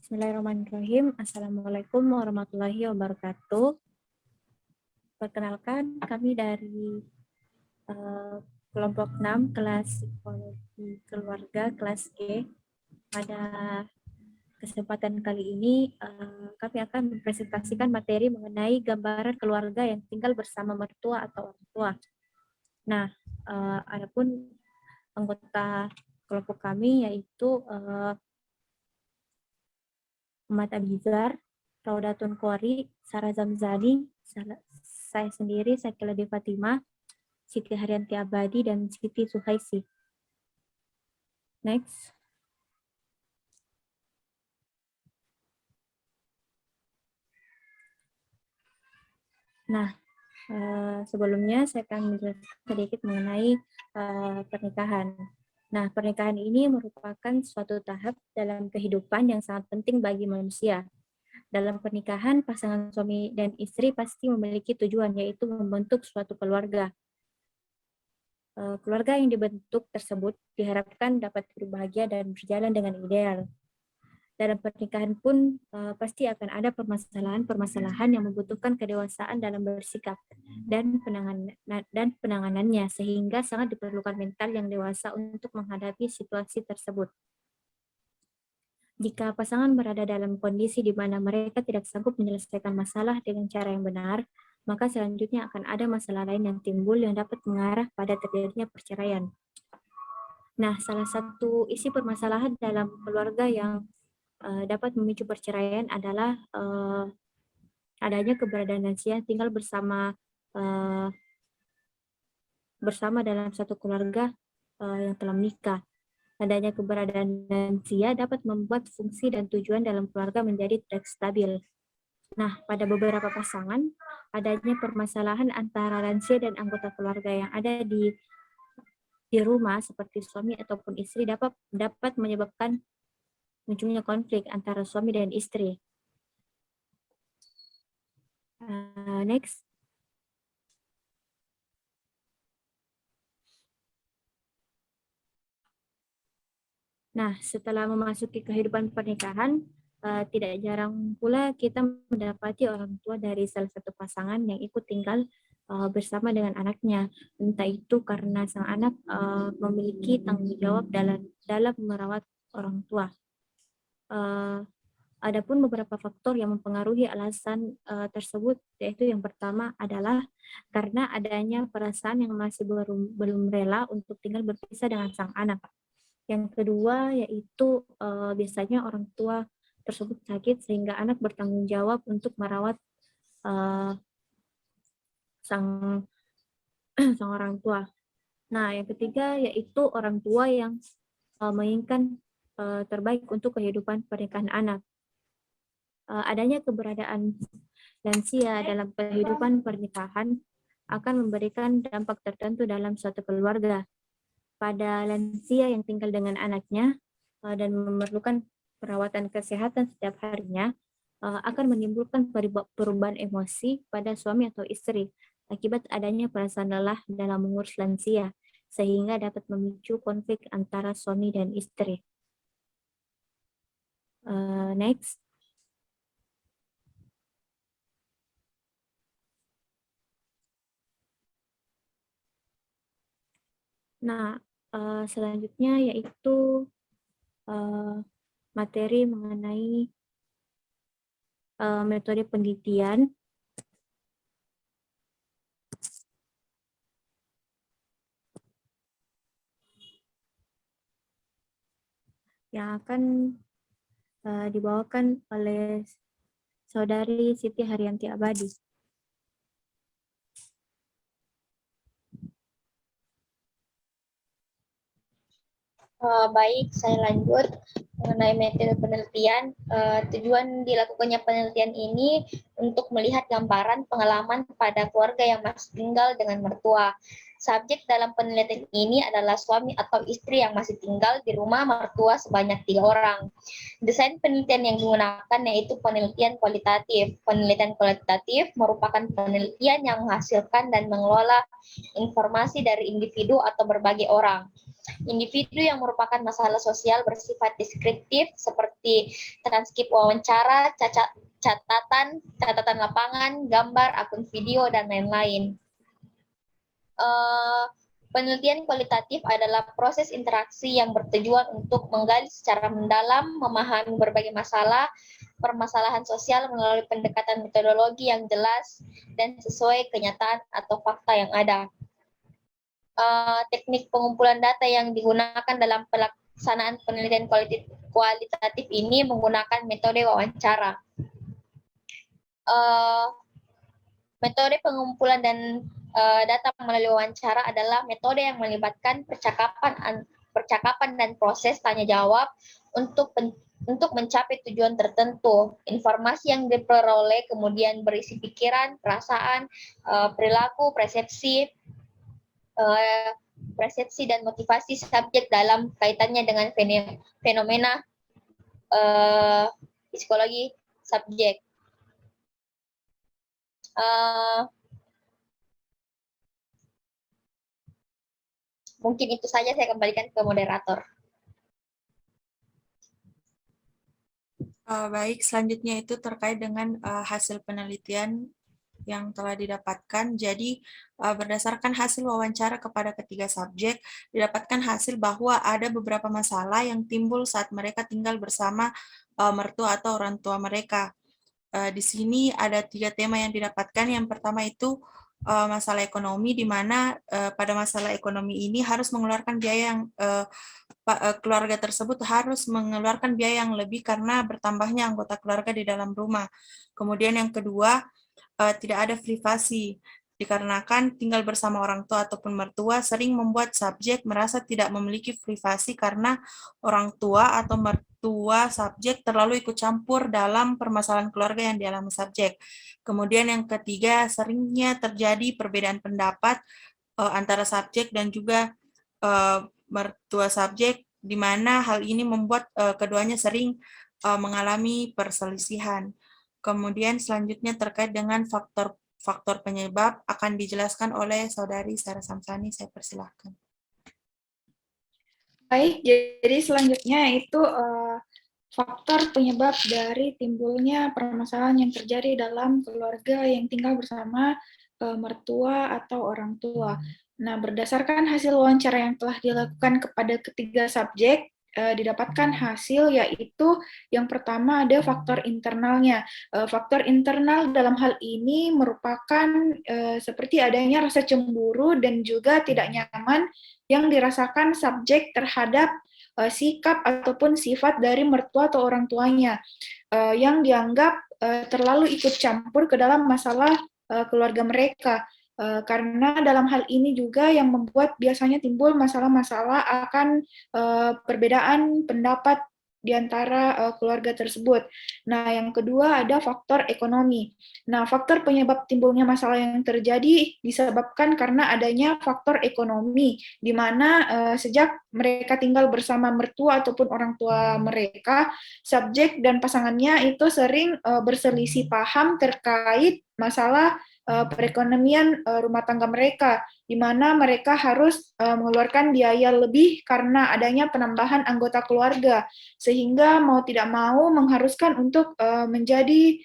Bismillahirrahmanirrahim. Assalamualaikum warahmatullahi wabarakatuh. Perkenalkan, kami dari kelompok 6 kelas psikologi keluarga kelas G. Pada kesempatan kali ini kami akan mempresentasikan materi mengenai gambaran keluarga yang tinggal bersama mertua atau orang tua. Nah, adapun anggota kelompok kami yaitu Muhammad Abizar, Raudatun Qori, Sarah Zamzani, saya sendiri, Sakila De Fatima, Siti Haryanti Abadi, dan Siti Suhaisi. Next. Nah, sebelumnya saya akan menjelaskan sedikit mengenai pernikahan. Nah, pernikahan ini merupakan suatu tahap dalam kehidupan yang sangat penting bagi manusia. Dalam pernikahan, pasangan suami dan istri pasti memiliki tujuan, yaitu membentuk suatu keluarga. Keluarga yang dibentuk tersebut diharapkan dapat berbahagia dan berjalan dengan ideal. Dalam pernikahan pun pasti akan ada permasalahan-permasalahan yang membutuhkan kedewasaan dalam bersikap dan penanganannya, sehingga sangat diperlukan mental yang dewasa untuk menghadapi situasi tersebut. Jika pasangan berada dalam kondisi di mana mereka tidak sanggup menyelesaikan masalah dengan cara yang benar, maka selanjutnya akan ada masalah lain yang timbul yang dapat mengarah pada terjadinya perceraian. Nah, salah satu isi permasalahan dalam keluarga yang dapat memicu perceraian adalah adanya keberadaan lansia tinggal bersama dalam satu keluarga yang telah menikah. Adanya keberadaan lansia dapat membuat fungsi dan tujuan dalam keluarga menjadi tidak stabil. Nah, pada beberapa pasangan, adanya permasalahan antara lansia dan anggota keluarga yang ada di rumah seperti suami ataupun istri dapat menyebabkan munculnya konflik antara suami dan istri. Next. Nah, setelah memasuki kehidupan pernikahan, tidak jarang pula kita mendapati orang tua dari salah satu pasangan yang ikut tinggal bersama dengan anaknya. Entah itu karena sang anak memiliki tanggung jawab dalam merawat orang tua. Adapun beberapa faktor yang mempengaruhi alasan tersebut, yaitu yang pertama adalah karena adanya perasaan yang masih belum rela untuk tinggal berpisah dengan sang anak. Yang kedua yaitu biasanya orang tua tersebut sakit sehingga anak bertanggung jawab untuk merawat sang orang tua. Nah, yang ketiga yaitu orang tua yang menginginkan terbaik untuk kehidupan pernikahan anak. Adanya keberadaan lansia dalam kehidupan pernikahan akan memberikan dampak tertentu dalam suatu keluarga. Pada lansia yang tinggal dengan anaknya dan memerlukan perawatan kesehatan setiap harinya akan menimbulkan perubahan emosi pada suami atau istri akibat adanya perasaan lelah dalam mengurus lansia, sehingga dapat memicu konflik antara suami dan istri. Next. Nah, selanjutnya yaitu materi mengenai metode penelitian yang akan dibawakan oleh Saudari Siti Haryanti Abadi. Baik, saya lanjut mengenai metode penelitian. Tujuan dilakukannya penelitian ini untuk melihat gambaran pengalaman pada keluarga yang masih tinggal dengan mertua. Subjek dalam penelitian ini adalah suami atau istri yang masih tinggal di rumah mertua sebanyak 3 orang. Desain penelitian yang digunakan yaitu penelitian kualitatif. Penelitian kualitatif merupakan penelitian yang menghasilkan dan mengelola informasi dari individu atau berbagai orang. Individu yang merupakan masalah sosial bersifat deskriptif seperti transkrip wawancara, catatan lapangan, gambar, akun video, dan lain-lain. Penelitian kualitatif adalah proses interaksi yang bertujuan untuk menggali secara mendalam, memahami berbagai permasalahan sosial melalui pendekatan metodologi yang jelas dan sesuai kenyataan atau fakta yang ada. Teknik pengumpulan data yang digunakan dalam pelaksanaan penelitian kualitatif ini menggunakan metode wawancara. Metode pengumpulan dan data melalui wawancara adalah metode yang melibatkan percakapan dan proses tanya jawab untuk mencapai tujuan tertentu. Informasi yang diperoleh kemudian berisi pikiran, perasaan, perilaku, persepsi dan motivasi subjek dalam kaitannya dengan fenomena psikologi subjek. Mungkin itu saja, saya kembalikan ke moderator. Baik, selanjutnya itu terkait dengan hasil penelitian yang telah didapatkan. Jadi berdasarkan hasil wawancara kepada ketiga subjek, didapatkan hasil bahwa ada beberapa masalah yang timbul saat mereka tinggal bersama mertua atau orang tua mereka. Di sini ada 3 tema yang didapatkan. Yang pertama itu masalah ekonomi, di mana pada masalah ekonomi ini harus mengeluarkan biaya yang keluarga tersebut harus mengeluarkan biaya yang lebih karena bertambahnya anggota keluarga di dalam rumah. Kemudian yang kedua, tidak ada privasi, dikarenakan tinggal bersama orang tua ataupun mertua sering membuat subjek merasa tidak memiliki privasi karena orang tua atau mertua subjek terlalu ikut campur dalam permasalahan keluarga yang dialami subjek. Kemudian yang ketiga, seringnya terjadi perbedaan pendapat antara subjek dan juga mertua subjek, di mana hal ini membuat keduanya sering mengalami perselisihan. Kemudian selanjutnya terkait dengan faktor penyebab akan dijelaskan oleh Saudari Sarah Samsani. Saya persilahkan. Baik, jadi selanjutnya itu faktor penyebab dari timbulnya permasalahan yang terjadi dalam keluarga yang tinggal bersama mertua atau orang tua. Nah, berdasarkan hasil wawancara yang telah dilakukan kepada ketiga subjek, didapatkan hasil yaitu yang pertama ada faktor internalnya. Faktor internal dalam hal ini merupakan seperti adanya rasa cemburu dan juga tidak nyaman yang dirasakan subjek terhadap sikap ataupun sifat dari mertua atau orang tuanya yang dianggap terlalu ikut campur ke dalam masalah keluarga mereka. Karena dalam hal ini juga yang membuat biasanya timbul masalah-masalah akan perbedaan pendapat di antara keluarga tersebut. Nah, yang kedua ada faktor ekonomi. Nah, faktor penyebab timbulnya masalah yang terjadi disebabkan karena adanya faktor ekonomi, di mana sejak mereka tinggal bersama mertua ataupun orang tua mereka, subjek dan pasangannya itu sering berselisih paham terkait masalah perekonomian rumah tangga mereka, di mana mereka harus mengeluarkan biaya lebih karena adanya penambahan anggota keluarga, sehingga mau tidak mau mengharuskan untuk mencari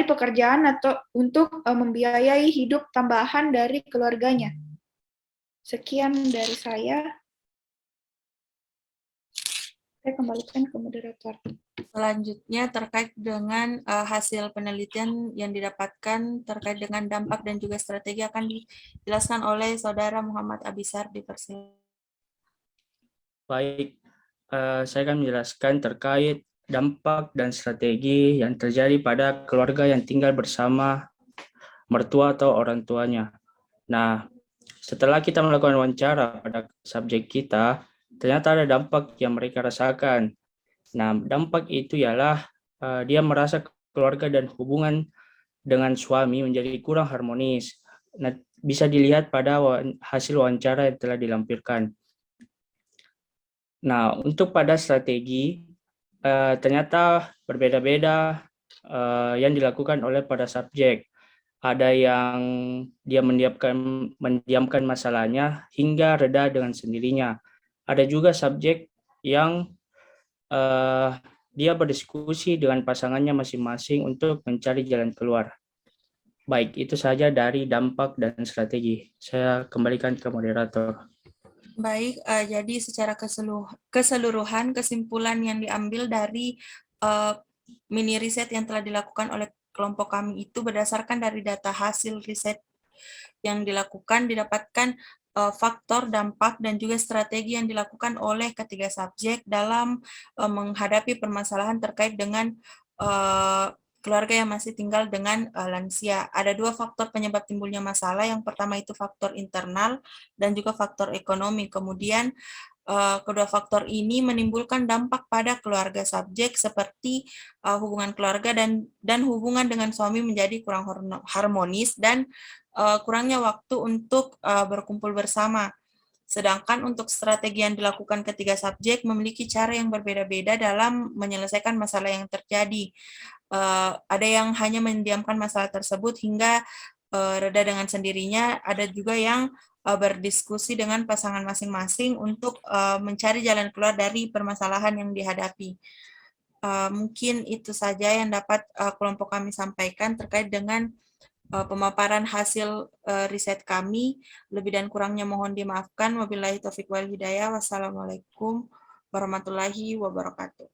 pekerjaan atau untuk membiayai hidup tambahan dari keluarganya. Sekian dari saya. Saya kembalikan ke moderator. Selanjutnya terkait dengan hasil penelitian yang didapatkan terkait dengan dampak dan juga strategi akan dijelaskan oleh Saudara Muhammad Abisar. Dipersilakan. Baik, saya akan menjelaskan terkait dampak dan strategi yang terjadi pada keluarga yang tinggal bersama mertua atau orang tuanya. Nah, setelah kita melakukan wawancara pada subjek kita, ternyata ada dampak yang mereka rasakan. Nah, dampak itu ialah dia merasa keluarga dan hubungan dengan suami menjadi kurang harmonis. Nah, bisa dilihat pada hasil wawancara yang telah dilampirkan. Nah, untuk pada strategi, ternyata berbeda-beda yang dilakukan oleh pada subjek. Ada yang dia mendiamkan masalahnya hingga reda dengan sendirinya. Ada juga subjek yang dia berdiskusi dengan pasangannya masing-masing untuk mencari jalan keluar. Baik, itu saja dari dampak dan strategi. Saya kembalikan ke moderator. Baik, jadi secara keseluruhan kesimpulan yang diambil dari mini riset yang telah dilakukan oleh kelompok kami itu berdasarkan dari data hasil riset yang dilakukan, didapatkan faktor, dampak, dan juga strategi yang dilakukan oleh ketiga subjek dalam menghadapi permasalahan terkait dengan keluarga yang masih tinggal dengan lansia. Ada 2 faktor penyebab timbulnya masalah. Yang pertama itu faktor internal dan juga faktor ekonomi. Kemudian kedua faktor ini menimbulkan dampak pada keluarga subjek seperti hubungan keluarga dan hubungan dengan suami menjadi kurang harmonis dan kurangnya waktu untuk berkumpul bersama. Sedangkan untuk strategi yang dilakukan ketiga subjek memiliki cara yang berbeda-beda dalam menyelesaikan masalah yang terjadi. Ada yang hanya mendiamkan masalah tersebut hingga reda dengan sendirinya, ada juga yang berdiskusi dengan pasangan masing-masing untuk mencari jalan keluar dari permasalahan yang dihadapi. Mungkin itu saja yang dapat kelompok kami sampaikan terkait dengan pemaparan hasil riset kami. Lebih dan kurangnya mohon dimaafkan. Wabillahi taufiq wal hidayah. Wassalamualaikum warahmatullahi wabarakatuh.